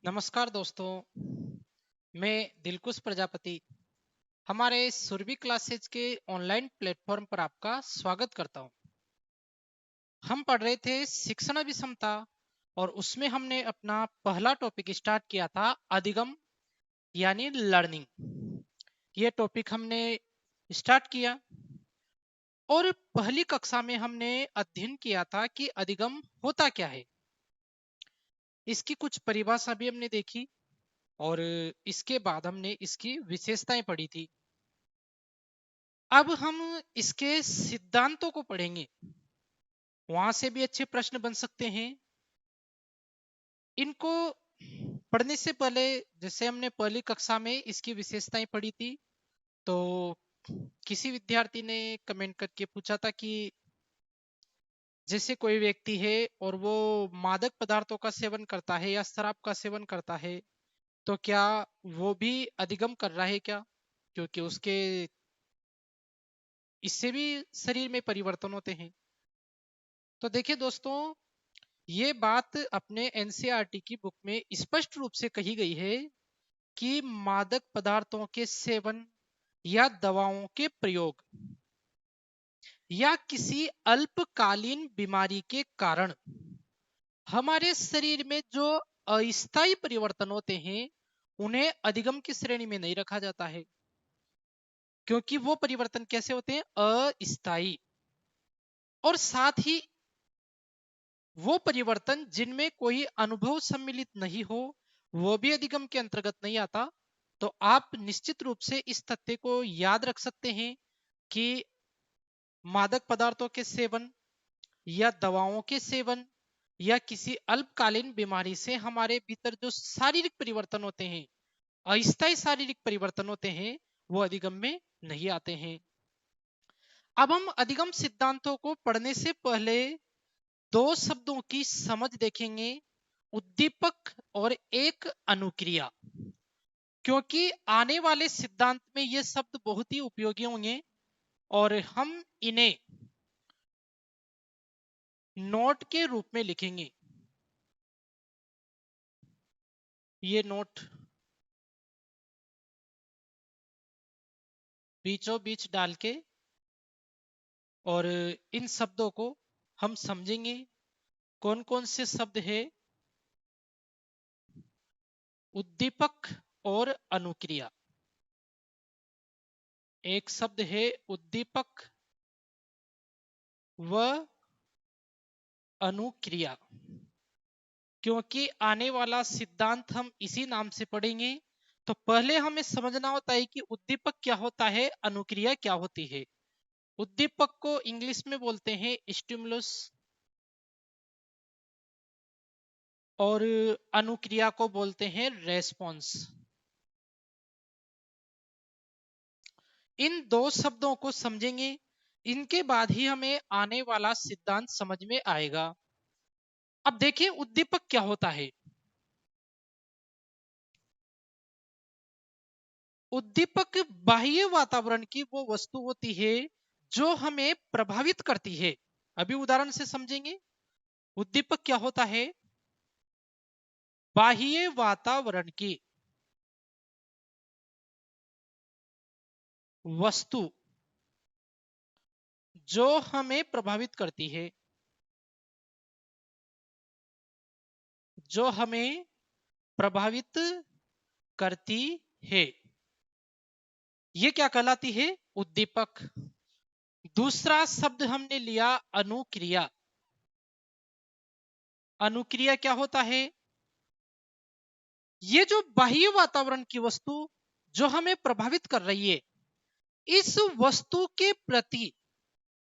नमस्कार दोस्तों। मैं दिलकुश प्रजापति हमारे सुरभि क्लासेज के ऑनलाइन प्लेटफॉर्म पर आपका स्वागत करता हूं। हम पढ़ रहे थे शिक्षण अभिक्षमता और उसमें हमने अपना पहला टॉपिक स्टार्ट किया था अधिगम यानी लर्निंग। ये टॉपिक हमने स्टार्ट किया और पहली कक्षा में हमने अध्ययन किया था कि अधिगम होता क्या है। इसकी कुछ परिभाषा भी हमने देखी और इसके बाद हमने इसकी विशेषताएं पढ़ी थी। अब हम इसके सिद्धांतों को पढ़ेंगे, वहां से भी अच्छे प्रश्न बन सकते हैं। इनको पढ़ने से पहले जैसे हमने पहली कक्षा में इसकी विशेषताएं पढ़ी थी, तो किसी विद्यार्थी ने कमेंट करके पूछा था कि जैसे कोई व्यक्ति है और वो मादक पदार्थों का सेवन करता है या शराब का सेवन करता है, तो क्या वो भी अधिगम कर रहा है क्या, क्योंकि उसके इससे भी शरीर में परिवर्तन होते हैं। तो देखिए दोस्तों, ये बात अपने एनसीईआरटी की बुक में स्पष्ट रूप से कही गई है कि मादक पदार्थों के सेवन या दवाओं के प्रयोग या किसी अल्पकालीन बीमारी के कारण हमारे शरीर में जो अस्थायी परिवर्तन होते हैं, उन्हें अधिगम की श्रेणी में नहीं रखा जाता है, क्योंकि वो परिवर्तन कैसे होते हैं, अस्थायी। और साथ ही वो परिवर्तन जिनमें कोई अनुभव सम्मिलित नहीं हो, वो भी अधिगम के अंतर्गत नहीं आता। तो आप निश्चित रूप से इस तथ्य को याद रख सकते हैं कि मादक पदार्थों के सेवन या दवाओं के सेवन या किसी अल्पकालीन बीमारी से हमारे भीतर जो शारीरिक परिवर्तन होते हैं, अस्थायी शारीरिक परिवर्तन होते हैं, वो अधिगम में नहीं आते हैं। अब हम अधिगम सिद्धांतों को पढ़ने से पहले दो शब्दों की समझ देखेंगे, उद्दीपक और एक अनुक्रिया, क्योंकि आने वाले सिद्धांत में ये शब्द बहुत ही उपयोगी होंगे और हम इन्हें नोट के रूप में लिखेंगे। ये नोट बीचों बीच डाल के और इन शब्दों को हम समझेंगे। कौन कौन से शब्द है, उद्दीपक और अनुक्रिया। एक शब्द है उद्दीपक व अनुक्रिया, क्योंकि आने वाला सिद्धांत हम इसी नाम से पढ़ेंगे। तो पहले हमें समझना होता है कि उद्दीपक क्या होता है, अनुक्रिया क्या होती है। उद्दीपक को इंग्लिश में बोलते हैं स्टिमुलस और अनुक्रिया को बोलते हैं रेस्पॉन्स। इन दो शब्दों को समझेंगे, इनके बाद ही हमें आने वाला सिद्धांत समझ में आएगा। अब देखिए उद्दीपक क्या होता है। उद्दीपक बाह्य वातावरण की वो वस्तु होती है जो हमें प्रभावित करती है। अभी उदाहरण से समझेंगे। उद्दीपक क्या होता है, बाह्य वातावरण की वस्तु जो हमें प्रभावित करती है, जो हमें प्रभावित करती है, ये क्या कहलाती है, उद्दीपक। दूसरा शब्द हमने लिया अनुक्रिया। अनुक्रिया क्या होता है, ये जो बाह्य वातावरण की वस्तु जो हमें प्रभावित कर रही है, इस वस्तु के प्रति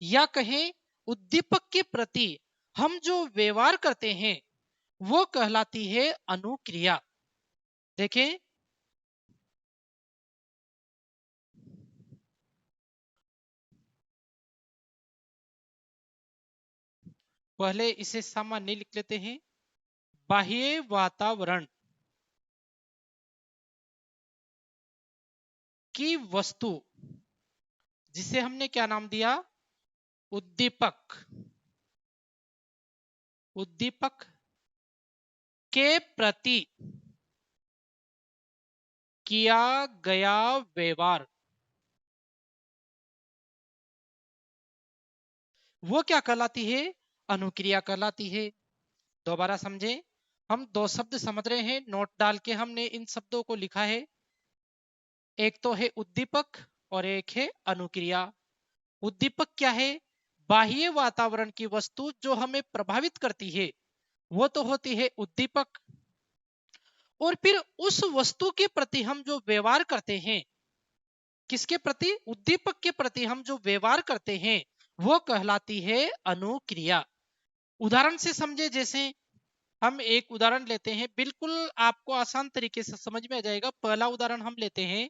या कहें उद्दीपक के प्रति हम जो व्यवहार करते हैं, वो कहलाती है अनुक्रिया। देखें, पहले इसे सामान्य लिख लेते हैं। बाह्य वातावरण की वस्तु जिसे हमने क्या नाम दिया, उद्दीपक। उद्दीपक के प्रति किया गया व्यवहार, वो क्या कहलाती है? अनुक्रिया कहलाती है। दोबारा समझे, हम दो शब्द समझ रहे हैं, नोट डाल के हमने इन शब्दों को लिखा है। एक तो है उद्दीपक और एक है अनुक्रिया। उद्दीपक क्या है? बाह्य वातावरण की वस्तु जो हमें प्रभावित करती है, वो तो होती है उद्दीपक। और फिर उस वस्तु के प्रति हम जो व्यवहार करते हैं, किसके प्रति? उद्दीपक के प्रति हम जो व्यवहार करते हैं, वो कहलाती है अनुक्रिया। उदाहरण से समझे, जैसे हम एक उदाहरण लेते हैं, बिल्कुल आपको आसान तरीके से समझ में आ जाएगा। पहला उदाहरण हम लेते हैं।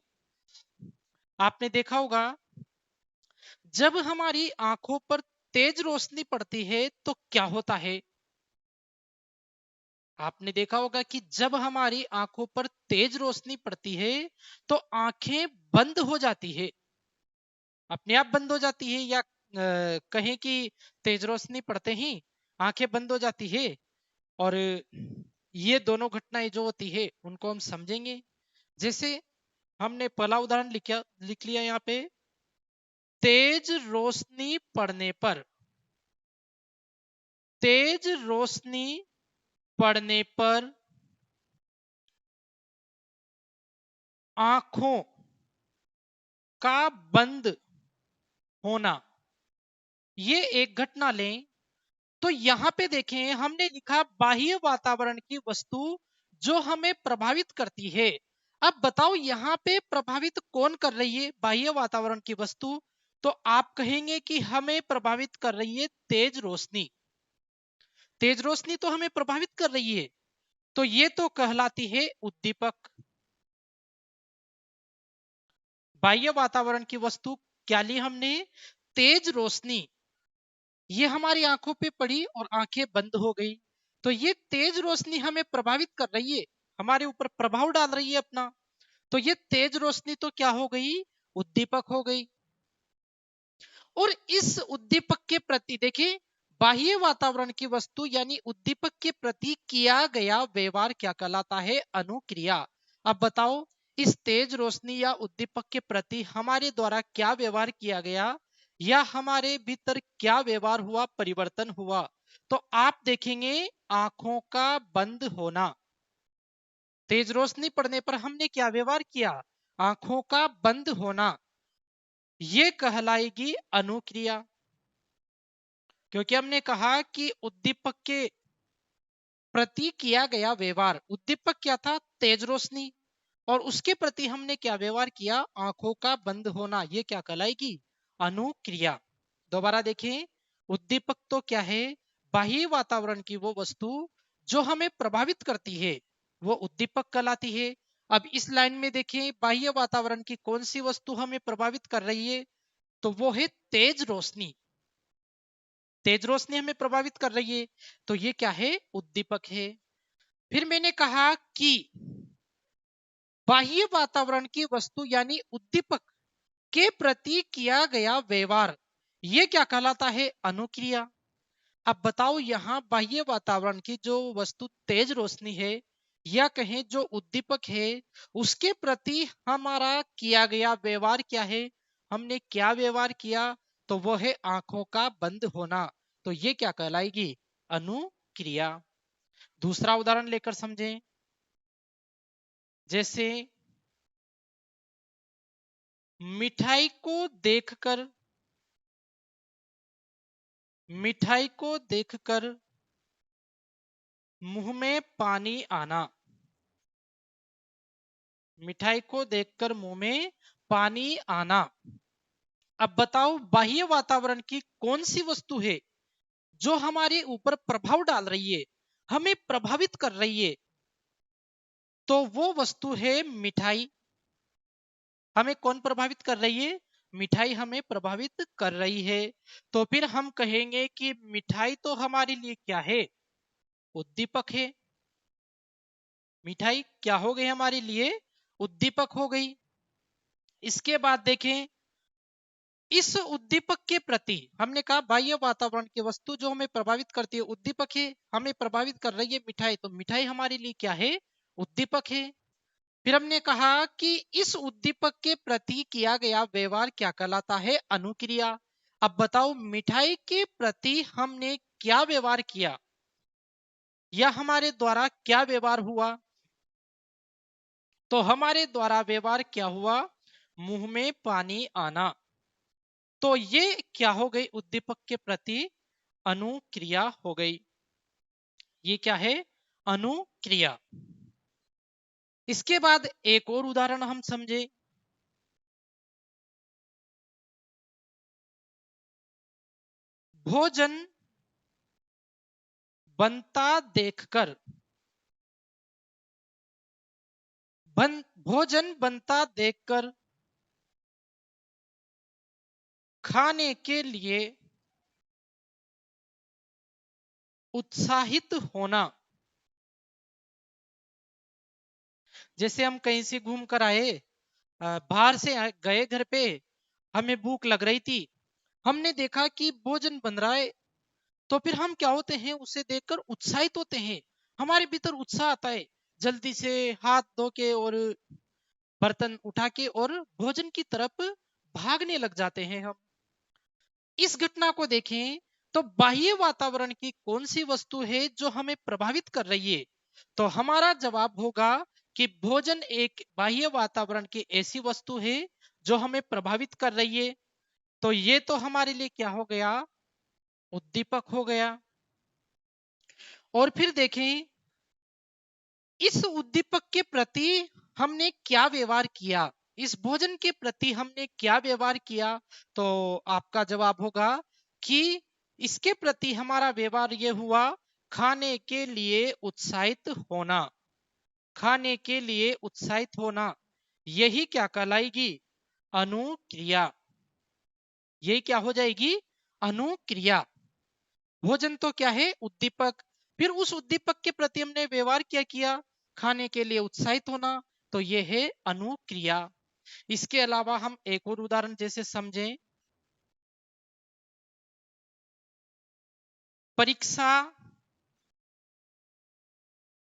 आपने देखा होगा, जब हमारी आंखों पर तेज रोशनी पड़ती है तो क्या होता है? आपने देखा होगा कि जब हमारी आंखों पर तेज रोशनी पड़ती है तो आंखें बंद हो जाती है, अपने आप बंद हो जाती है, या कहें कि तेज रोशनी पड़ते ही आंखें बंद हो जाती है। और ये दोनों घटनाएं जो होती है उनको हम समझेंगे। जैसे हमने पहला उदाहरण लिख लिया यहाँ पे, तेज रोशनी पड़ने पर, तेज रोशनी पड़ने पर आंखों का बंद होना, ये एक घटना लें। तो यहां पे देखें, हमने लिखा बाह्य वातावरण की वस्तु जो हमें प्रभावित करती है। अब बताओ यहां पे प्रभावित कौन कर रही है? बाह्य वातावरण की वस्तु। तो आप कहेंगे कि हमें प्रभावित कर रही है तेज रोशनी। तेज रोशनी तो हमें प्रभावित कर रही है, तो ये तो कहलाती है उद्दीपक। बाह्य वातावरण की वस्तु क्या ली हमने? तेज रोशनी। ये हमारी आंखों पे पड़ी और आंखें बंद हो गई, तो ये तेज रोशनी हमें प्रभावित कर रही है, हमारे ऊपर प्रभाव डाल रही है अपना। तो ये तेज रोशनी तो क्या हो गई? उद्दीपक हो गई। और इस उद्दीपक के प्रति देखिए, बाह्य वातावरण की वस्तु यानी उद्दीपक के प्रति किया गया व्यवहार क्या कहलाता है? अनुक्रिया। अब बताओ, इस तेज रोशनी या उद्दीपक के प्रति हमारे द्वारा क्या व्यवहार किया गया, या हमारे भीतर क्या व्यवहार हुआ, परिवर्तन हुआ? तो आप देखेंगे, आंखों का बंद होना। तेज रोशनी पड़ने पर हमने क्या व्यवहार किया? आंखों का बंद होना। ये कहलाएगी अनुक्रिया, क्योंकि हमने कहा कि उद्दीपक के प्रति किया गया व्यवहार, उद्दीपक क्या था? तेज रोशनी, और उसके प्रति हमने क्या व्यवहार किया? आंखों का बंद होना। ये क्या कहलाएगी? अनुक्रिया। दोबारा देखें, उद्दीपक तो क्या है? बाह्य वातावरण की वो वस्तु जो हमें प्रभावित करती है, वो उद्दीपक कहलाती है। अब इस लाइन में देखें, बाह्य वातावरण की कौन सी वस्तु हमें प्रभावित कर रही है? तो वो है तेज रोशनी। तेज रोशनी हमें प्रभावित कर रही है, तो ये क्या है? उद्दीपक है। फिर मैंने कहा कि बाह्य वातावरण की वस्तु यानी उद्दीपक के प्रति किया गया व्यवहार, ये क्या कहलाता है? अनुक्रिया। अब बताओ, यहाँ बाह्य वातावरण की जो वस्तु तेज रोशनी है, या कहें जो उद्दीपक है, उसके प्रति हमारा किया गया व्यवहार क्या है? हमने क्या व्यवहार किया? तो वो है आंखों का बंद होना। तो ये क्या कहलाएगी? अनुक्रिया। दूसरा उदाहरण लेकर समझें। जैसे मिठाई को देखकर, मिठाई को देखकर मुंह में पानी आना, मिठाई को देखकर मुंह में पानी आना। अब बताओ, बाह्य वातावरण की कौन सी वस्तु है जो हमारे ऊपर प्रभाव डाल रही है, हमें प्रभावित कर रही है? तो वो वस्तु है मिठाई। हमें कौन प्रभावित कर रही है? मिठाई हमें प्रभावित कर रही है। तो फिर हम कहेंगे कि मिठाई तो हमारे लिए क्या है? उद्दीपक है। मिठाई क्या हो गई हमारे लिए? उद्दीपक हो गई। इसके बाद देखें, इस उद्दीपक के प्रति हमने कहा बाह्य वातावरण की वस्तु जो हमें प्रभावित करती है उद्दीपक है, हमें प्रभावित कर रही है मिठाई, तो मिठाई हमारे लिए क्या है? उद्दीपक है। फिर हमने कहा कि इस उद्दीपक के प्रति किया गया व्यवहार क्या कहलाता है? अनुक्रिया। अब बताओ, मिठाई के प्रति हमने क्या व्यवहार किया या हमारे द्वारा क्या व्यवहार हुआ? तो हमारे द्वारा व्यवहार क्या हुआ? मुंह में पानी आना। तो ये क्या हो गई? उद्दीपक के प्रति अनुक्रिया हो गई। ये क्या है? अनुक्रिया। इसके बाद एक और उदाहरण हम समझे। भोजन बनता देखकर, भोजन बनता देखकर खाने के लिए उत्साहित होना। जैसे हम कहीं से घूम कर आए, बाहर से गए घर पे, हमें भूख लग रही थी, हमने देखा कि भोजन बन रहा है, तो फिर हम क्या होते हैं? उसे देखकर उत्साहित होते हैं, हमारे भीतर उत्साह आता है, जल्दी से हाथ धो के और बर्तन उठा के और भोजन की तरफ भागने लग जाते हैं हम। इस घटना को देखें तो बाह्य वातावरण की कौन सी वस्तु है जो हमें प्रभावित कर रही है? तो हमारा जवाब होगा कि भोजन एक बाह्य वातावरण की ऐसी वस्तु है जो हमें प्रभावित कर रही है। तो ये तो हमारे लिए क्या हो गया? उद्दीपक हो गया। और फिर देखें, इस उद्दीपक के प्रति हमने क्या व्यवहार किया, इस भोजन के प्रति हमने क्या व्यवहार किया? तो आपका जवाब होगा कि इसके प्रति हमारा व्यवहार यह हुआ, खाने के लिए उत्साहित होना। खाने के लिए उत्साहित होना, यही क्या कहलाएगी? अनुक्रिया। यही क्या हो जाएगी? अनुक्रिया। भोजन तो क्या है? उद्दीपक। फिर उस उद्दीपक के प्रति हमने व्यवहार क्या किया? खाने के लिए उत्साहित होना। तो यह है अनुक्रिया। इसके अलावा हम एक और उदाहरण जैसे समझें, परीक्षा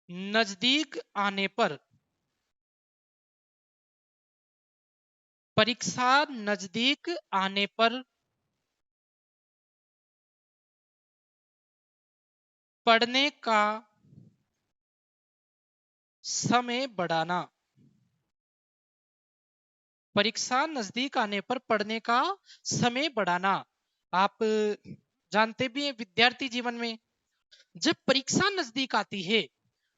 नजदीक आने पर, परीक्षा नजदीक आने पर पढ़ने का समय बढ़ाना। परीक्षा नजदीक आने पर पढ़ने का समय बढ़ाना। आप जानते भी हैं, विद्यार्थी जीवन में जब परीक्षा नजदीक आती है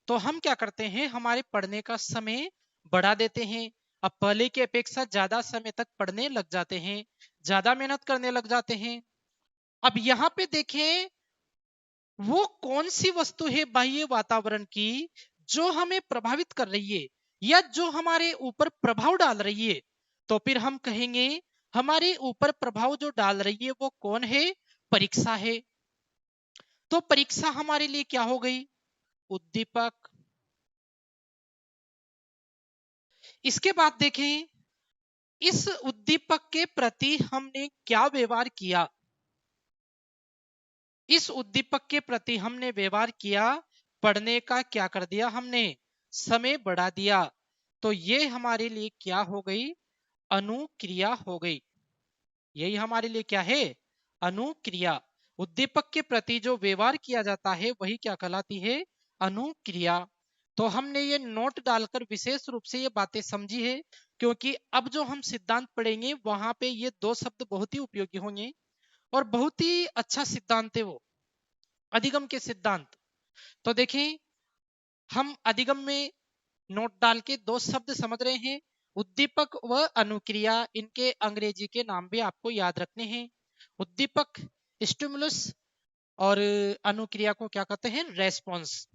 तो हम क्या करते हैं? हमारे पढ़ने का समय बढ़ा देते हैं। अब पहले की अपेक्षा ज्यादा समय तक पढ़ने लग जाते हैं, ज्यादा मेहनत करने लग जाते हैं। अब यहाँ पे देखें, वो कौन सी वस्तु है बाह्य वातावरण की जो हमें प्रभावित कर रही है या जो हमारे ऊपर प्रभाव डाल रही है? तो फिर हम कहेंगे हमारे ऊपर प्रभाव जो डाल रही है वो कौन है? परीक्षा है। तो परीक्षा हमारे लिए क्या हो गई? उद्दीपक। इसके बाद देखें, इस उद्दीपक के प्रति हमने क्या व्यवहार किया? इस उद्दीपक के प्रति हमने व्यवहार किया, पढ़ने का क्या कर दिया? हमने समय बढ़ा दिया। तो ये हमारे लिए क्या हो गई? अनुक्रिया हो गई। यही हमारे लिए क्या है? अनुक्रिया। उद्दीपक के प्रति जो व्यवहार किया जाता है वही क्या कहलाती है? अनुक्रिया। तो हमने ये नोट डालकर विशेष रूप से ये बातें समझी है, क्योंकि अब जो हम सिद्धांत पढ़ेंगे वहां पे ये दो शब्द बहुत ही उपयोगी होंगे और बहुत ही अच्छा सिद्धांत है वो, अधिगम के सिद्धांत। तो देखें, हम अधिगम में नोट डाल के दो शब्द समझ रहे हैं, उद्दीपक व अनुक्रिया। इनके अंग्रेजी के नाम भी आपको याद रखने हैं। उद्दीपक स्टिमुलस और अनुक्रिया को क्या कहते हैं? रेस्पॉन्स।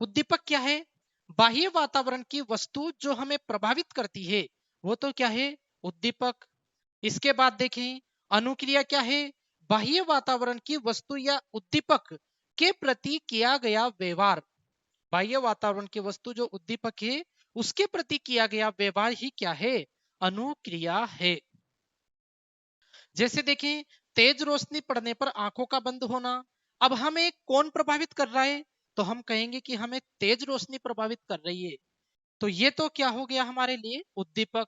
उद्दीपक क्या है? बाह्य वातावरण की वस्तु जो हमें प्रभावित करती है वो तो क्या है? उद्दीपक। इसके बाद देखें, अनुक्रिया क्या है? बाह्य वातावरण की वस्तु या उद्दीपक के प्रति किया गया व्यवहार। बाह्य वातावरण की वस्तु जो उद्दीपक है उसके प्रति किया गया व्यवहार ही क्या है? अनुक्रिया है। जैसे देखें, तेज रोशनी पड़ने पर आंखों का बंद होना। अब हमें कौन प्रभावित कर रहा है? तो हम कहेंगे कि हमें तेज रोशनी प्रभावित कर रही है। तो ये तो क्या हो गया हमारे लिए उद्दीपक।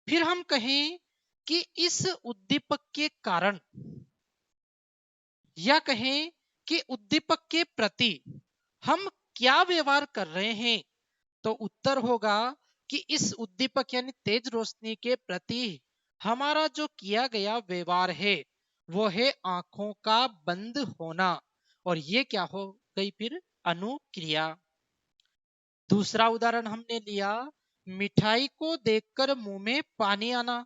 फिर हम कहें कि इस उद्दीपक के कारण या कहें कि उद्दीपक के प्रति हम क्या व्यवहार कर रहे हैं, तो उत्तर होगा कि इस उद्दीपक यानी तेज रोशनी के प्रति हमारा जो किया गया व्यवहार है वो है आंखों का बंद होना, और ये क्या हो गई फिर अनुक्रिया। दूसरा उदाहरण हमने लिया, मिठाई को देखकर मुंह में पानी आना।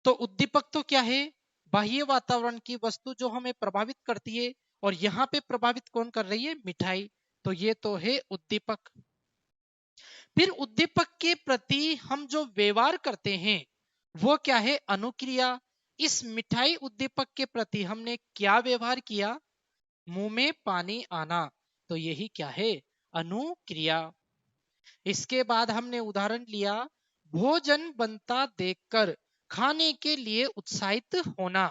तो उद्दीपक तो क्या है, बाह्य वातावरण की वस्तु जो हमें प्रभावित करती है, और यहाँ पे प्रभावित कौन कर रही है, मिठाई। तो ये तो है उद्दीपक। फिर उद्दीपक के प्रति हम जो व्यवहार करते हैं वो क्या है, अनुक्रिया। इस मिठाई उद्दीपक के प्रति हमने क्या व्यवहार किया, मुंह में पानी आना, तो यही क्या है, अनुक्रिया। इसके बाद हमने उदाहरण लिया, भोजन बनता देखकर खाने के लिए उत्साहित होना।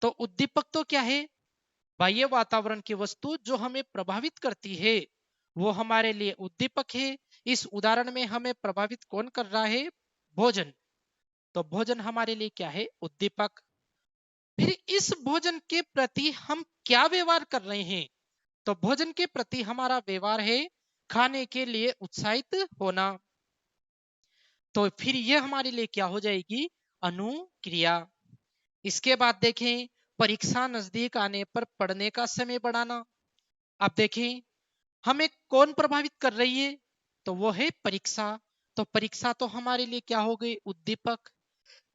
तो उद्दीपक तो क्या है, बाह्य वातावरण की वस्तु जो हमें प्रभावित करती है वो हमारे लिए उद्दीपक है। इस उदाहरण में हमें प्रभावित कौन कर रहा है, भोजन। तो भोजन हमारे लिए क्या है, उद्दीपक। फिर इस भोजन के प्रति हम क्या व्यवहार कर रहे हैं, तो भोजन के प्रति हमारा व्यवहार है खाने के लिए उत्साहित होना। तो फिर यह हमारे लिए क्या हो जाएगी, अनुक्रिया। इसके बाद देखें, परीक्षा नजदीक आने पर पढ़ने का समय बढ़ाना। अब देखें हमें कौन प्रभावित कर रही है, तो वो है परीक्षा। तो परीक्षा तो हमारे लिए क्या हो गई, उद्दीपक।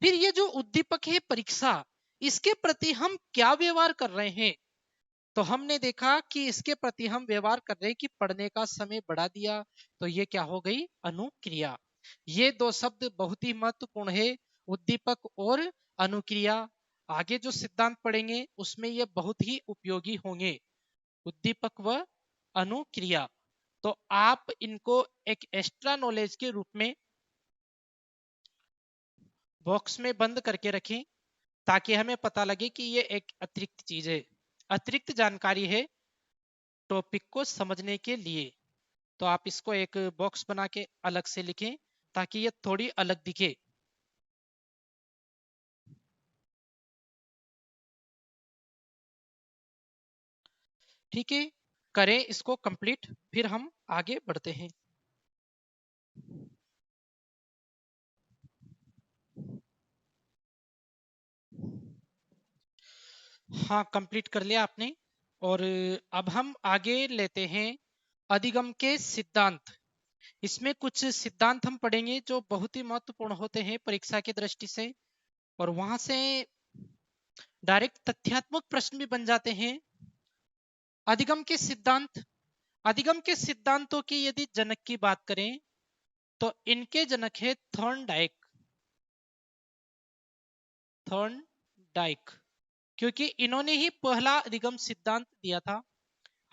फिर ये जो उद्दीपक है परीक्षा, इसके प्रति हम क्या व्यवहार कर रहे हैं, तो हमने देखा कि इसके प्रति हम व्यवहार कर रहे हैं कि पढ़ने का समय बढ़ा दिया, तो ये क्या हो गई, अनुक्रिया। ये दो शब्द बहुत ही महत्वपूर्ण है, उद्दीपक और अनुक्रिया। आगे जो सिद्धांत पढ़ेंगे उसमें ये बहुत ही उपयोगी होंगे, उद्दीपक व अनुक्रिया। तो आप इनको एक एक्स्ट्रा नॉलेज के रूप में बॉक्स में बंद करके रखें, ताकि हमें पता लगे कि ये एक अतिरिक्त चीज है, अतिरिक्त जानकारी है टॉपिक को समझने के लिए। तो आप इसको एक बॉक्स बना के अलग से लिखें ताकि ये थोड़ी अलग दिखे। ठीक है, करें इसको कंप्लीट, फिर हम आगे बढ़ते हैं। हाँ, कंप्लीट कर लिया आपने। और अब हम आगे लेते हैं अधिगम के सिद्धांत। इसमें कुछ सिद्धांत हम पढ़ेंगे जो बहुत ही महत्वपूर्ण होते हैं परीक्षा की दृष्टि से, और वहां से डायरेक्ट तथ्यात्मक प्रश्न भी बन जाते हैं। अधिगम के सिद्धांत, अधिगम के सिद्धांतों की यदि जनक की बात करें तो इनके जनक है थॉर्नडाइक। थॉर्नडाइक, क्योंकि इन्होंने ही पहला अधिगम सिद्धांत दिया था।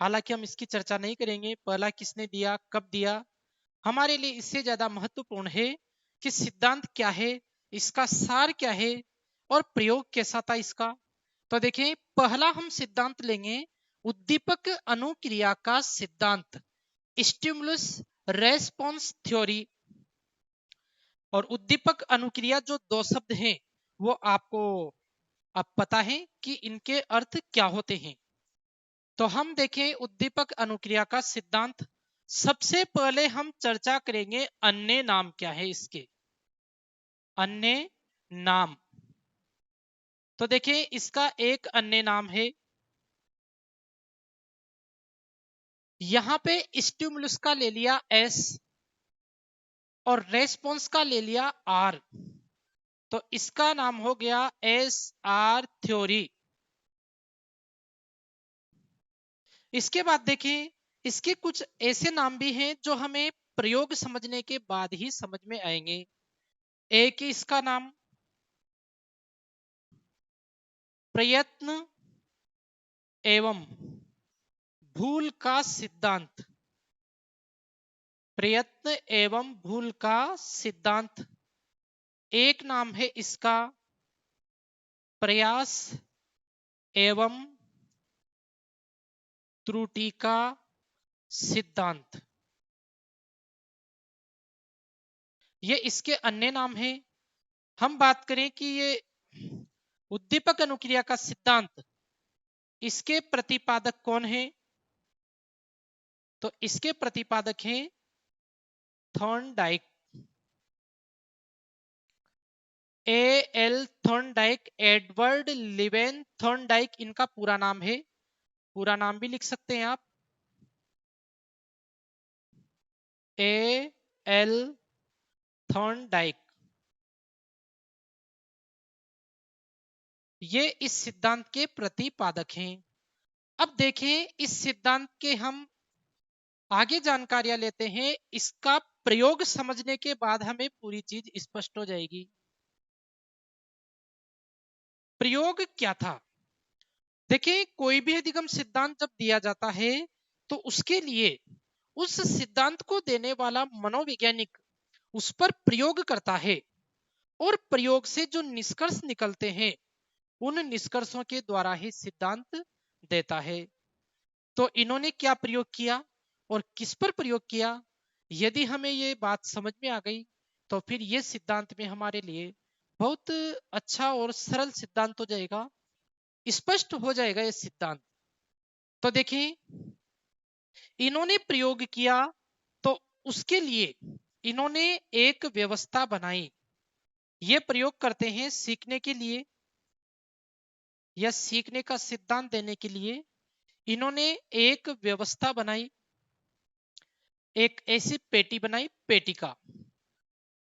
हालांकि हम इसकी चर्चा नहीं करेंगे पहला किसने दिया, कब दिया। हमारे लिए इससे ज्यादा महत्वपूर्ण है कि सिद्धांत क्या है, इसका सार क्या है, और प्रयोग कैसा था इसका। तो देखें, पहला हम सिद्धांत लेंगे उद्दीपक अनुक्रिया का सिद्धांत, स्टिमुलस रेस्पॉन्स थ्योरी। और उद्दीपक अनुक्रिया जो दो शब्द हैं वो आपको अब पता है कि इनके अर्थ क्या होते हैं। तो हम देखें उद्दीपक अनुक्रिया का सिद्धांत। सबसे पहले हम चर्चा करेंगे अन्य नाम क्या है इसके, अन्य नाम। तो देखें इसका एक अन्य नाम है, यहां पे स्टिमुलस का ले लिया एस और रेस्पॉन्स का ले लिया आर, तो इसका नाम हो गया एस आर थ्योरी। इसके बाद देखें इसके कुछ ऐसे नाम भी हैं जो हमें प्रयोग समझने के बाद ही समझ में आएंगे। एक इसका नाम प्रयत्न एवं भूल का सिद्धांत, प्रयत्न एवं भूल का सिद्धांत। एक नाम है इसका प्रयास एवं त्रुटि का सिद्धांत। ये इसके अन्य नाम है। हम बात करें कि ये उद्दीपक अनुक्रिया का सिद्धांत, इसके प्रतिपादक कौन है? तो इसके प्रतिपादक हैं थॉर्नडाइक, एल थॉर्नडाइक, एडवर्ड लिवेन थॉर्नडाइक इनका पूरा नाम है। पूरा नाम भी लिख सकते हैं आप, एल थॉर्नडाइक। ये इस सिद्धांत के प्रतिपादक हैं। अब देखें इस सिद्धांत के हम आगे जानकारियां लेते हैं। इसका प्रयोग समझने के बाद हमें पूरी चीज स्पष्ट हो जाएगी। प्रयोग क्या था? देखिए, कोई भी अधिगम सिद्धांत जब दिया जाता है तो उसके लिए उस सिद्धांत को देने वाला मनोवैज्ञानिक उस पर प्रयोग करता है, और प्रयोग से जो निष्कर्ष निकलते हैं उन निष्कर्षों के द्वारा ही सिद्धांत देता है। तो इन्होंने क्या प्रयोग किया और किस पर प्रयोग किया, यदि हमें ये बात समझ में आ गई तो फिर ये सिद्धांत में हमारे लिए बहुत अच्छा और सरल सिद्धांत हो जाएगा, स्पष्ट हो जाएगा ये सिद्धांत। तो देखें, इन्होंने प्रयोग किया तो उसके लिए इन्होंने एक व्यवस्था बनाई। ये प्रयोग करते हैं सीखने के लिए या सीखने का सिद्धांत देने के लिए। इन्होंने एक व्यवस्था बनाई, एक ऐसी पेटी बनाई, पेटिका,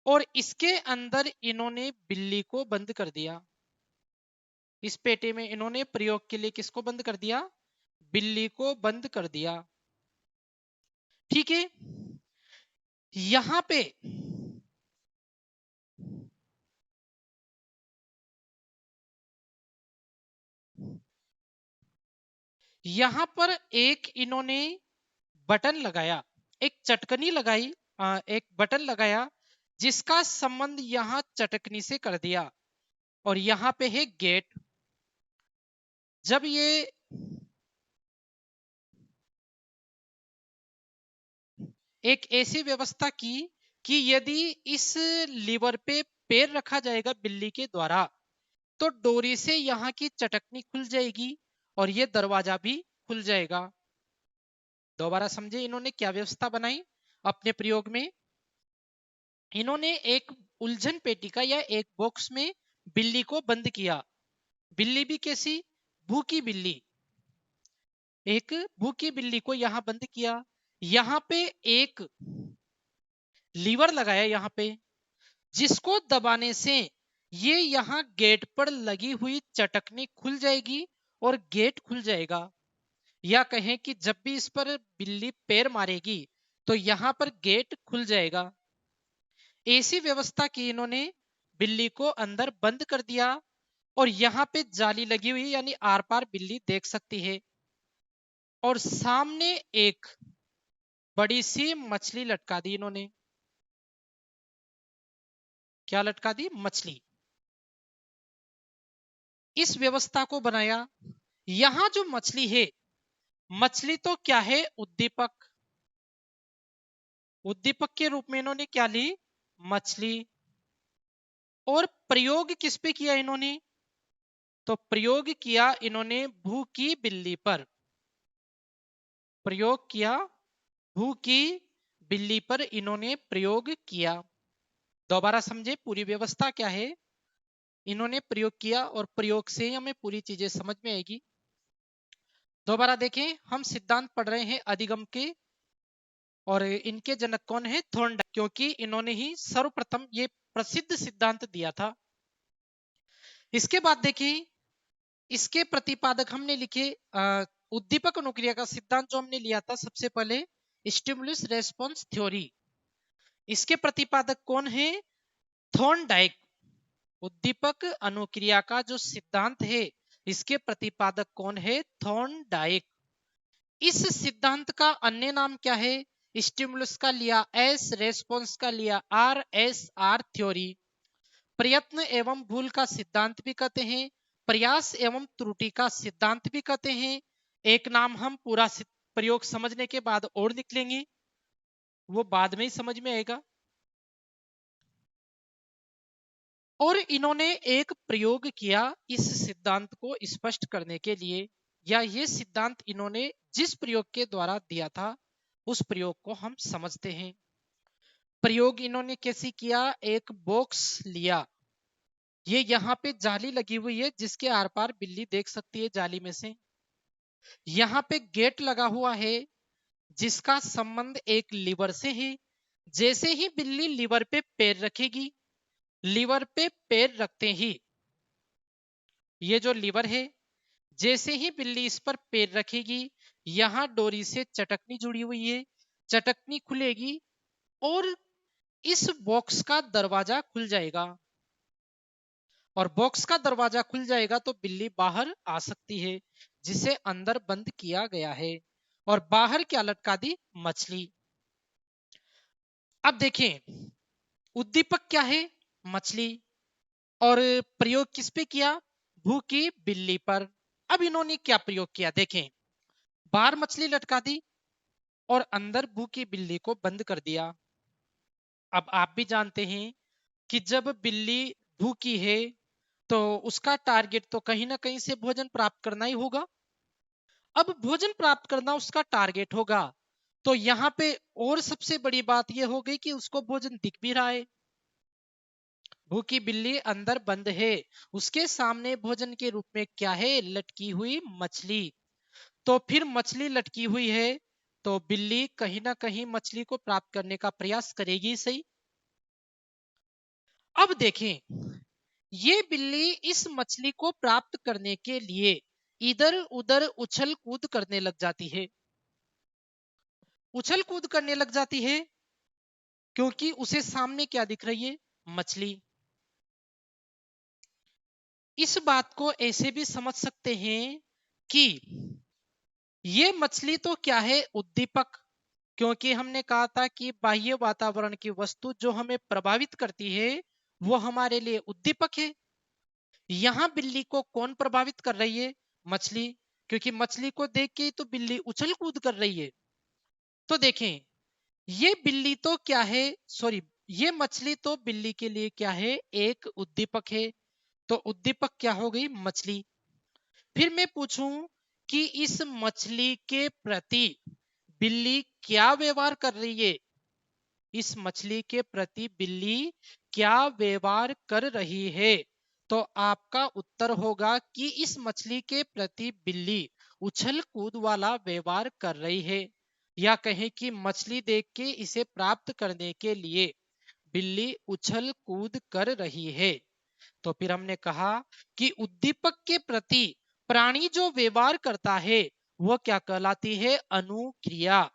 और इसके अंदर इन्होंने बिल्ली को बंद कर दिया। इस पेटी में इन्होंने प्रयोग के लिए किसको बंद कर दिया? बिल्ली को बंद कर दिया। ठीक है, यहां पे यहां पर एक इन्होंने बटन लगाया, एक चटकनी लगाई, एक बटन लगाया जिसका संबंध यहां चटकनी से कर दिया, और यहां पे है गेट। जब ये एक ऐसी व्यवस्था की कि यदि इस लीवर पे पैर रखा जाएगा बिल्ली के द्वारा तो डोरी से यहाँ की चटकनी खुल जाएगी और ये दरवाजा भी खुल जाएगा। दोबारा समझे इन्होंने क्या व्यवस्था बनाई अपने प्रयोग में। इन्होंने एक उलझन पेटिका या एक बॉक्स में बिल्ली को बंद किया। बिल्ली भी कैसी? भूखी बिल्ली। एक भूखी बिल्ली को यहां बंद किया। यहां पे एक लीवर लगाया यहां पे, जिसको दबाने से ये यहां गेट पर लगी हुई चटकनी खुल जाएगी और गेट खुल जाएगा। या कहें कि जब भी इस पर बिल्ली पैर मारेगी तो यहां पर गेट खुल जाएगा। ऐसी व्यवस्था की इन्होंने, बिल्ली को अंदर बंद कर दिया और यहां पे जाली लगी हुई, यानी आर पार बिल्ली देख सकती है, और सामने एक बड़ी सी मछली लटका दी इन्होंने। क्या लटका दी? मछली। इस व्यवस्था को बनाया। यहां जो मछली है, मछली तो क्या है? उद्दीपक। उद्दीपक के रूप में इन्होंने क्या ली? मछली। और प्रयोग किस पे किया इन्होंने? तो प्रयोग किया इन्होंने भूखी बिल्ली पर। प्रयोग किया भूखी बिल्ली पर इन्होंने प्रयोग किया। दोबारा समझे पूरी व्यवस्था क्या है। इन्होंने प्रयोग किया और प्रयोग से ही हमें पूरी चीजें समझ में आएगी। दोबारा देखें, हम सिद्धांत पढ़ रहे हैं अधिगम के, और इनके जनक कौन है? थॉर्नडाइक, क्योंकि इन्होंने ही सर्वप्रथम ये प्रसिद्ध सिद्धांत दिया था। इसके बाद देखिए, इसके प्रतिपादक हमने लिखे। उद्दीपक अनुक्रिया का सिद्धांत जो हमने लिया था सबसे पहले, स्टिमुलस रेस्पॉन्स थ्योरी, इसके प्रतिपादक कौन है? थॉर्नडाइक। उद्दीपक अनुक्रिया का जो सिद्धांत है इसके प्रतिपादक कौन है? थॉर्नडाइक। इस सिद्धांत का अन्य नाम क्या है? स्टिमुलस का लिया एस, रेस्पॉन्स का लिया आर, एस आर थ्योरी। प्रयत्न एवं भूल का सिद्धांत भी कहते हैं, प्रयास एवं त्रुटि का सिद्धांत भी कहते हैं। एक नाम हम पूरा प्रयोग समझने के बाद और लिख लेंगे, वो बाद में ही समझ में आएगा। और इन्होंने एक प्रयोग किया इस सिद्धांत को स्पष्ट करने के लिए, या ये सिद्धांत इन्होंने जिस प्रयोग के द्वारा दिया था उस प्रयोग को हम समझते हैं। प्रयोग इन्होंने कैसे किया? एक बॉक्स लिया, ये यहाँ पे जाली लगी हुई है जिसके आर पार बिल्ली देख सकती है जाली में से। यहाँ पे गेट लगा हुआ है जिसका संबंध एक लीवर से है। जैसे ही बिल्ली लीवर पे पैर रखेगी, लीवर पे पैर रखते ही ये जो लीवर है, जैसे ही बिल्ली इस पर पैर रखेगी, यहां डोरी से चटकनी जुड़ी हुई है, चटकनी खुलेगी और इस बॉक्स का दरवाजा खुल जाएगा। और बॉक्स का दरवाजा खुल जाएगा तो बिल्ली बाहर आ सकती है, जिसे अंदर बंद किया गया है। और बाहर क्या लटका दी? मछली। अब देखें, उद्दीपक क्या है? मछली। और प्रयोग किस पे किया? भूखी बिल्ली पर। अब इन्होंने क्या प्रयोग किया देखें, बाहर मछली लटका दी और अंदर भूखी बिल्ली को बंद कर दिया। अब आप भी जानते हैं कि जब बिल्ली भूखी है तो उसका टारगेट तो कहीं ना कहीं से भोजन प्राप्त करना ही होगा। अब भोजन प्राप्त करना उसका टारगेट होगा, तो यहाँ पे और सबसे बड़ी बात यह हो गई कि उसको भोजन दिख भी रहा है। भूखी बिल्ली अंदर बंद है, उसके सामने भोजन के रूप में क्या है? लटकी हुई मछली। तो फिर मछली लटकी हुई है तो बिल्ली कहीं ना कहीं मछली को प्राप्त करने का प्रयास करेगी सही। अब देखें, ये बिल्ली इस मछली को प्राप्त करने के लिए इधर उधर उछल कूद करने लग जाती है। उछल कूद करने लग जाती है क्योंकि उसे सामने क्या दिख रही है? मछली। इस बात को ऐसे भी समझ सकते हैं कि ये मछली तो क्या है? उद्दीपक। क्योंकि हमने कहा था कि बाह्य वातावरण की वस्तु जो हमें प्रभावित करती है वो हमारे लिए उद्दीपक है। यहां बिल्ली को कौन प्रभावित कर रही है? मछली। क्योंकि मछली को देख के ही तो बिल्ली उछल कूद कर रही है। तो देखें, ये बिल्ली तो क्या है? सॉरी, ये मछली तो बिल्ली के लिए क्या है? एक उद्दीपक है। तो उद्दीपक क्या हो गई? मछली। फिर मैं पूछूं कि इस मछली के प्रति बिल्ली क्या व्यवहार कर रही है? इस मछली के प्रति बिल्ली क्या व्यवहार कर रही है? तो आपका उत्तर होगा कि इस मछली के प्रति बिल्ली उछल कूद वाला व्यवहार कर रही है, या कहें कि मछली देख के इसे प्राप्त करने के लिए बिल्ली उछल कूद कर रही है। तो फिर हमने कहा कि उद्दीपक के प्रति प्राणी जो व्यवहार करता है वह क्या कहलाती है? अनुक्रिया।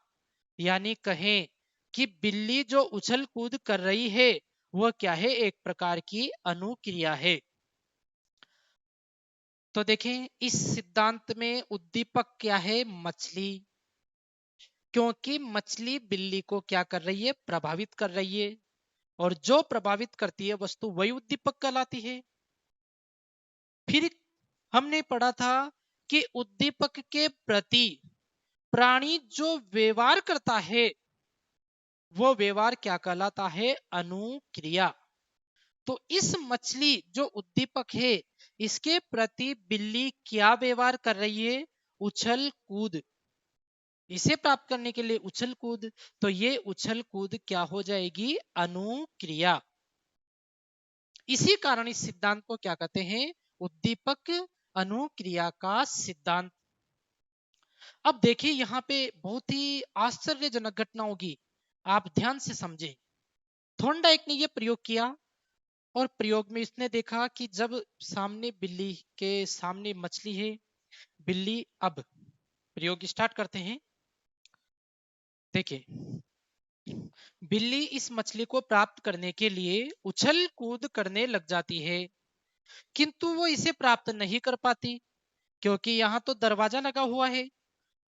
यानी कहें कि बिल्ली जो उछल कूद कर रही है वह क्या है? एक प्रकार की अनुक्रिया है। तो देखें, इस सिद्धांत में उद्दीपक क्या है? मछली। क्योंकि मछली बिल्ली को क्या कर रही है? प्रभावित कर रही है, और जो प्रभावित करती है वस्तु वही उद्दीपक कहलाती है। फिर हमने पढ़ा था कि उद्दीपक के प्रति प्राणी जो व्यवहार करता है वो व्यवहार क्या कहलाता है? अनुक्रिया। तो इस मछली जो उद्दीपक है इसके प्रति बिल्ली क्या व्यवहार कर रही है? उछल कूद। इसे प्राप्त करने के लिए उछल कूद, तो ये उछल कूद क्या हो जाएगी? अनुक्रिया। इसी कारण इस सिद्धांत को क्या कहते हैं? उद्दीपक अनुक्रिया का सिद्धांत। अब देखिए, यहाँ पे बहुत ही आश्चर्यजनक घटना होगी, आप ध्यान से समझें। थॉर्नडाइक ने यह प्रयोग किया और प्रयोग में इसने देखा कि जब सामने बिल्ली के सामने मछली है, बिल्ली, अब प्रयोग स्टार्ट करते हैं। देखिए, बिल्ली इस मछली को प्राप्त करने के लिए उछल कूद करने लग जाती है, किंतु वो इसे प्राप्त नहीं कर पाती क्योंकि यहाँ तो दरवाजा लगा हुआ है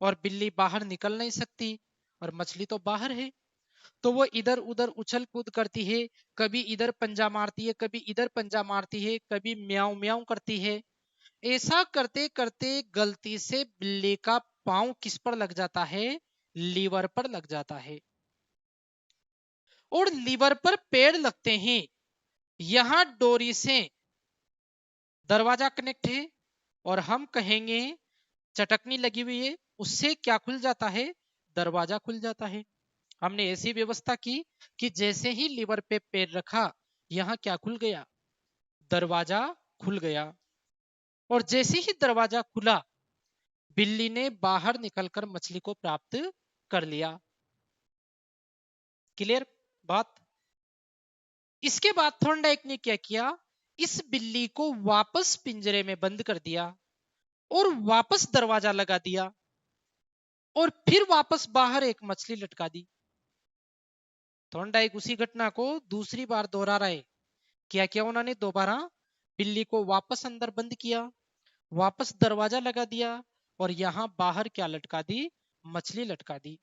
और बिल्ली बाहर निकल नहीं सकती और मछली तो बाहर है। तो वो इधर उधर उछल कूद करती है, कभी इधर पंजा मारती है, कभी इधर पंजा मारती है, कभी म्याऊं म्याऊं करती है। ऐसा करते करते गलती से बिल्ली का पांव किस पर लग जाता है? लीवर पर लग जाता है। और लीवर पर पेड़ लगते हैं यहां डोरी से दरवाजा कनेक्ट है और हम कहेंगे चटकनी लगी हुई है, उससे क्या खुल जाता है, दरवाजा खुल जाता है। हमने ऐसी व्यवस्था की कि जैसे ही लीवर पे पैर रखा, यहां क्या खुल गया, दरवाजा खुल गया। और जैसे ही दरवाजा खुला, बिल्ली ने बाहर निकलकर मछली को प्राप्त कर लिया। क्लियर बात। इसके बाद थॉर्नडाइक ने क्या किया, इस बिल्ली को वापस पिंजरे में बंद कर दिया और वापस दरवाजा लगा दिया और फिर वापस बाहर एक मछली लटका दी। थॉर्नडाइक उसी घटना को दूसरी बार दोहरा रहे। क्या किया उन्होंने, दोबारा बिल्ली को वापस अंदर बंद किया, वापस दरवाजा लगा दिया और यहां बाहर क्या लटका दी, मछली लटका दी।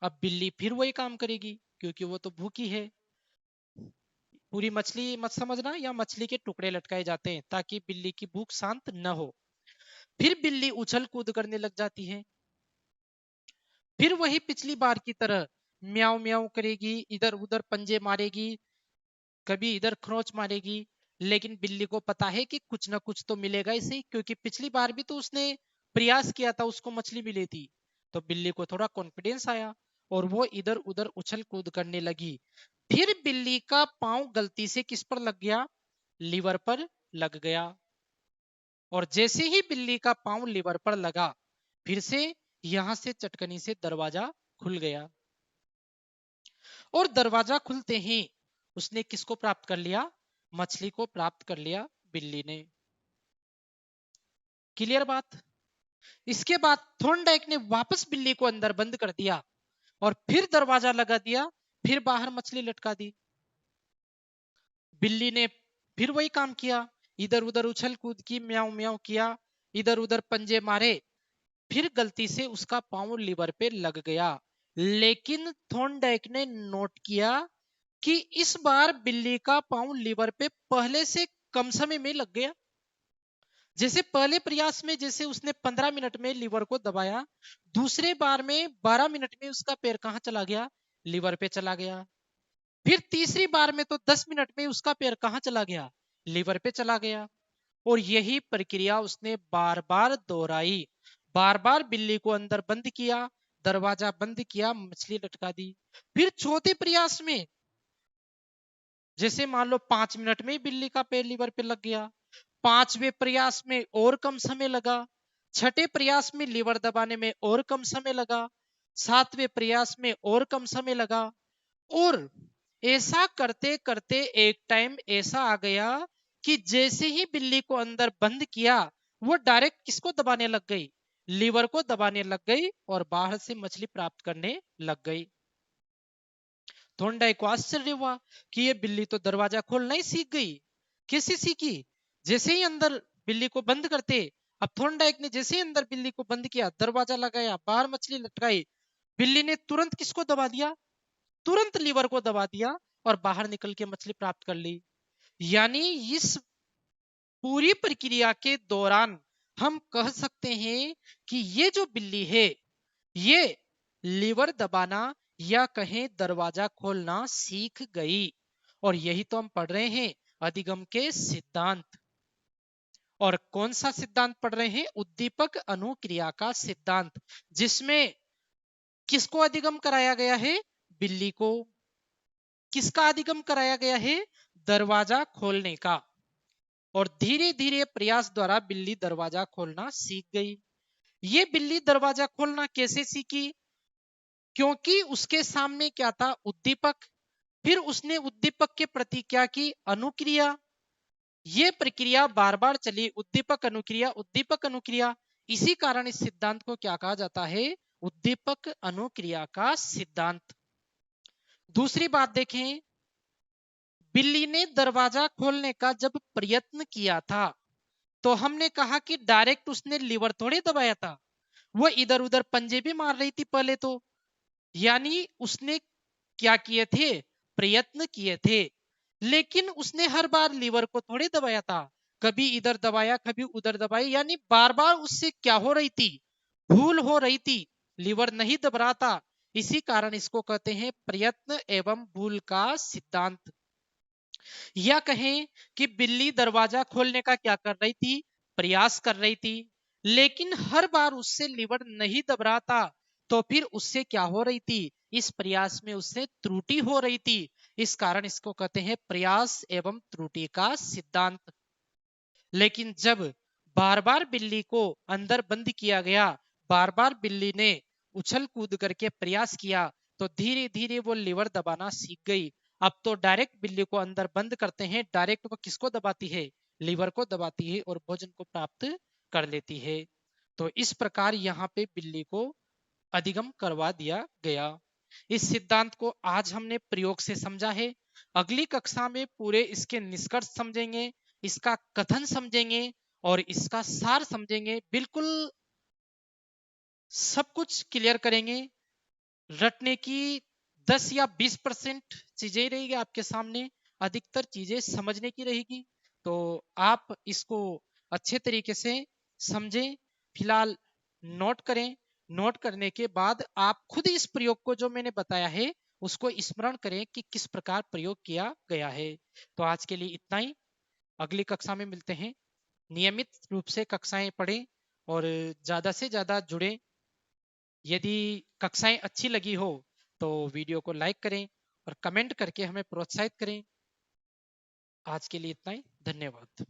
अब बिल्ली फिर वही काम करेगी क्योंकि वो तो भूखी है। पूरी मछली मत समझना, या मछली के टुकड़े लटकाए जाते हैं ताकि बिल्ली की भूख शांत न हो। फिर बिल्ली उछल कूद करने लग जाती है, फिर वही पिछली बार की तरह म्याऊ म्याऊ करेगी, इधर उधर पंजे मारेगी, कभी इधर खरोच मारेगी। लेकिन बिल्ली को पता है कि कुछ ना कुछ तो मिलेगा इसे, क्योंकि पिछली बार भी तो उसने प्रयास किया था, उसको मछली मिली थी। तो बिल्ली को थोड़ा कॉन्फिडेंस आया और वो इधर उधर उछल कूद करने लगी। फिर बिल्ली का पांव गलती से किस पर लग गया, लीवर पर लग गया। और जैसे ही बिल्ली का पांव लीवर पर लगा, फिर से यहां से चटकनी से दरवाजा खुल गया। और दरवाजा खुलते ही उसने किसको प्राप्त कर लिया, मछली को प्राप्त कर लिया, बिल्ली ने। क्लियर बात। इसके बाद थॉर्नडाइक ने वापस बिल्ली को अंदर बंद कर दिया और फिर दरवाजा लगा दिया, फिर बाहर मछली लटका दी। बिल्ली ने फिर वही काम किया, इधर उधर उछल कूद की, म्याऊ म्याऊ किया, इधर उधर पंजे मारे। फिर गलती से उसका पांव लीवर पे लग गया। लेकिन थॉर्नडाइक ने नोट किया कि इस बार बिल्ली का पांव लीवर पे पहले से कम समय में लग गया। जैसे पहले प्रयास में जैसे उसने 15 मिनट में लीवर को दबाया, दूसरे बार में 12 मिनट में उसका पैर कहां चला गया, लीवर पे चला गया। फिर तीसरी बार में तो 10 मिनट में उसका पैर कहां चला गया, लीवर पे चला गया। और यही प्रक्रिया उसने बार बार दोहराई। बार बार बिल्ली को अंदर बंद किया, दरवाजा बंद किया, मछली लटका दी। फिर चौथे प्रयास में जैसे मान लो 5 मिनट में बिल्ली का पैर लीवर पे लग गया, पांचवें प्रयास में और कम समय लगा, छठे प्रयास में लीवर दबाने में और कम समय लगा, सातवें प्रयास में और कम समय लगा। और ऐसा करते करते एक टाइम ऐसा आ गया कि जैसे ही बिल्ली को अंदर बंद किया, वो डायरेक्ट किसको दबाने लग गई, लीवर को दबाने लग गई और बाहर से मछली प्राप्त करने लग गई। थॉर्नडाइक को आश्चर्य हुआ कि ये बिल्ली तो दरवाजा खोलना ही सीख गई। कैसे सीखी, जैसे ही अंदर बिल्ली को बंद करते, अब थॉर्नडाइक ने जैसे ही अंदर बिल्ली को बंद किया, दरवाजा लगाया, बाहर मछली लटकाई, बिल्ली ने तुरंत किसको दबा दिया, तुरंत लीवर को दबा दिया और बाहर निकल के मछली प्राप्त कर ली। यानी इस पूरी प्रक्रिया के दौरान हम कह सकते हैं कि ये जो बिल्ली है, ये लीवर दबाना या कहें दरवाजा खोलना सीख गई। और यही तो हम पढ़ रहे हैं, अधिगम के सिद्धांत। और कौन सा सिद्धांत पढ़ रहे हैं, उद्दीपक अनुक्रिया का सिद्धांत, जिसमें किसको अधिगम कराया गया है, बिल्ली को। किसका अधिगम कराया गया है, दरवाजा खोलने का। और धीरे धीरे प्रयास द्वारा बिल्ली दरवाजा खोलना सीख गई। ये बिल्ली दरवाजा खोलना कैसे सीखी, क्योंकि उसके सामने क्या था, उद्दीपक। फिर उसने उद्दीपक के प्रति क्या की, अनुक्रिया। ये प्रक्रिया बार बार चली, उद्दीपक अनुक्रिया, उद्दीपक अनुक्रिया। इसी कारण इस सिद्धांत को क्या कहा जाता है, उद्दीपक अनुक्रिया का सिद्धांत। दूसरी बात देखें, बिल्ली ने दरवाजा खोलने का जब प्रयत्न किया था, तो हमने कहा कि डायरेक्ट उसने लीवर थोड़े दबाया था, वो इधर उधर पंजे भी मार रही थी पहले तो। यानी उसने क्या किए थे, प्रयत्न किए थे। लेकिन उसने हर बार लीवर को थोड़े दबाया था, कभी इधर दबाया कभी उधर दबाया, यानी बार बार उससे क्या हो रही थी, भूल हो रही थी, लीवर नहीं दब रहा था। इसी कारण इसको कहते हैं प्रयत्न एवं भूल का सिद्धांत। या कहें कि बिल्ली दरवाजा खोलने का क्या कर रही थी, प्रयास कर रही थी, लेकिन हर बार उससे लीवर नहीं दब रहा था। तो फिर उससे क्या हो रही थी, इस प्रयास में उससे त्रुटि हो रही थी। इस कारण इसको कहते हैं प्रयास एवं त्रुटि का सिद्धांत। लेकिन जब बार बार बिल्ली को अंदर बंद किया गया, बार बार बिल्ली ने उछल कूद करके प्रयास किया, तो धीरे धीरे वो लीवर दबाना सीख गई। अब तो डायरेक्ट बिल्ली को अंदर बंद करते हैं, डायरेक्ट वो किसको दबाती है, लीवर को दबाती है, और भोजन को प्राप्त कर लेती है। तो इस प्रकार यहाँ पे बिल्ली को अधिगम करवा दिया गया। इस सिद्धांत को आज हमने प्रयोग से समझा है। अगली कक्षा में पूरे इसके निष्कर्ष समझेंगे, इसका कथन समझेंगे और इसका सार समझेंगे। बिल्कुल सब कुछ क्लियर करेंगे। रटने की 10 या 20% चीजें रहेगी आपके सामने, अधिकतर चीजें समझने की रहेगी। तो आप इसको अच्छे तरीके से समझें। फिलहाल नोट करें। नोट करने के बाद आप खुद इस प्रयोग को जो मैंने बताया है उसको स्मरण करें कि किस प्रकार प्रयोग किया गया है। तो आज के लिए इतना ही। अगली कक्षा में मिलते हैं। नियमित रूप से कक्षाएं पढ़ें और ज्यादा से ज्यादा जुड़ें। यदि कक्षाएं अच्छी लगी हो तो वीडियो को लाइक करें और कमेंट करके हमें प्रोत्साहित करें। आज के लिए इतना ही। धन्यवाद।